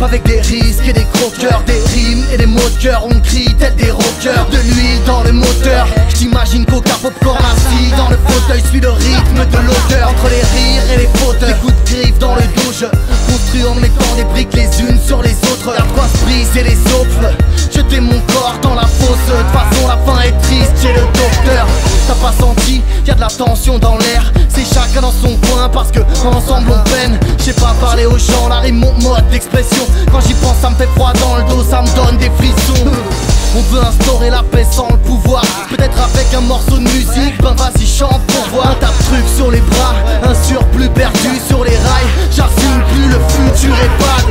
rap avec des risques et des croqueurs, des rimes et des mots de cœur. On crie tel des rockers, de l'huile dans le moteur. J't'imagine coca, popcorn assis dans le fauteuil. Suis le rythme de l'auteur, entre les rires et les fautes, les coups de griffe dans le dos. Je construis en mettant des briques les unes sur les autres. Y'a de quoi se briser les souffles, jeter mon corps dans la fosse. De toute façon la fin est triste chez le docteur. T'as pas senti, y'a de la tension dans l'air. C'est chacun dans son coin parce que ensemble on peine. J'sais pas parler aux gens, la rime mon mode d'expression. Quand j'y pense ça me fait froid dans le dos, ça me donne des frissons. On veut instaurer la paix sans le pouvoir, peut-être avec un morceau de musique. Ben vas-y chante pour voir. Un tas de trucs sur les bras, un surplus perdu sur les rails. J'assume plus, le futur est bad.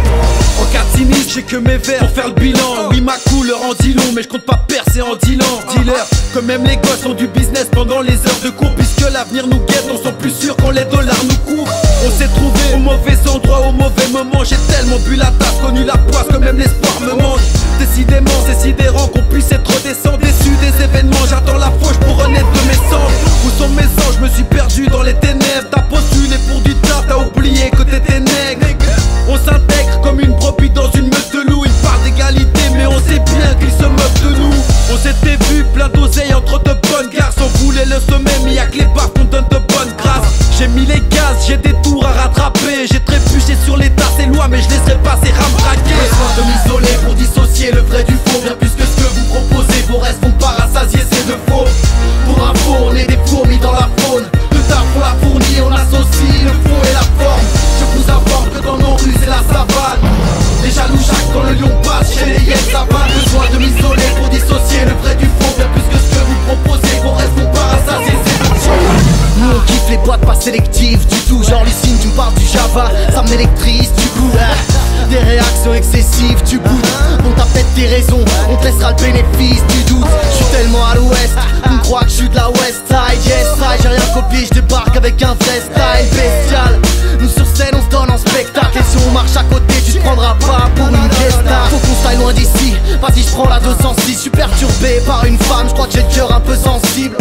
En cas de sinistre, j'ai que mes vers pour faire le bilan. Oui, ma couleur en dit long, mais je compte pas percer en dealant. Dealer, que même les gosses ont du business pendant les heures de cours. Puisque l'avenir nous guette, on sont plus sûrs quand les dollars nous courent. On s'est trouvé au mauvais endroit, au mauvais moment. J'ai tellement bu la tasse, connu la poisse, que même l'espoir me mange. Décidément, c'est sidérant qu'on puisse être redescend déçu des événements. J'attends la fauche pour renaître de mes cendres. Où sont mes anges, je me suis perdu dans les ténèbres. T'as postulé pour du tard, t'as oublié que t'étais nègre. On s'intègre comme une brebis dans une meute de loups. Ils parlent d'égalité mais on sait bien qu'ils se moquent de nous. On s'était vu plein d'oseilles entre de bonnes garces. On voulait le sommet mais y'a que les baffes qu'on donne de bonnes grâces. J'ai mis les gaz, j'ai des tours à rattraper. J'ai trébuché sur les tas, c'est loin mais je laisserai passer rambraquer. Besoin de m'isoler pour dissocier le vrai du faux. Bien plus que ce que vous proposez, vos restes font pas rassasier, c'est de faux. Pour info, on est des fourmis dans la faune. Le taf on l'a fourni, on associe le fond et la forme. Je vous informe que dans nos rues c'est la savane. Les jaloux Jacques quand le lion passe, chez les hyènes ça va. Besoin de m'isoler pour dissocier le vrai du faux. Bien plus que ce que vous proposez, vos restes font pas rassasier, c'est de faux. Nous on kiffe les boîtes pas sélectives du tout. Genre Lucine tu me parles du Java, ça m'électrise du coup. Des réactions excessives, tu goûtes. Bon t'as peut-être tes raisons, on te laissera le bénéfice du doute. J'suis tellement à l'ouest, on croit que j'suis de la West Side. Yes side, j'ai rien copié, j'débarque avec un vrai style bestial. Nous sur scène on se donne en spectacle. Et si on marche à côté tu te prendras pas pour une guest star. Faut qu'on s'aille loin d'ici, vas-y j'prends la 206. J'suis perturbé par une femme, j'crois que j'ai le cœur un peu sensible.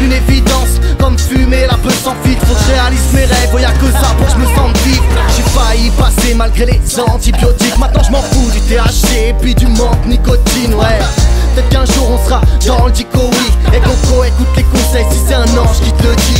Une évidence, comme fumer la peu sans filtre. Faut que je réalise mes rêves, y'a que ça pour que je me sente vivre. J'ai failli passer malgré les antibiotiques. Maintenant je m'en fous du THC et puis du manque nicotine, ouais. Peut-être qu'un jour on sera dans le dico, oui. Et Coco écoute les conseils si c'est un ange qui te le dit.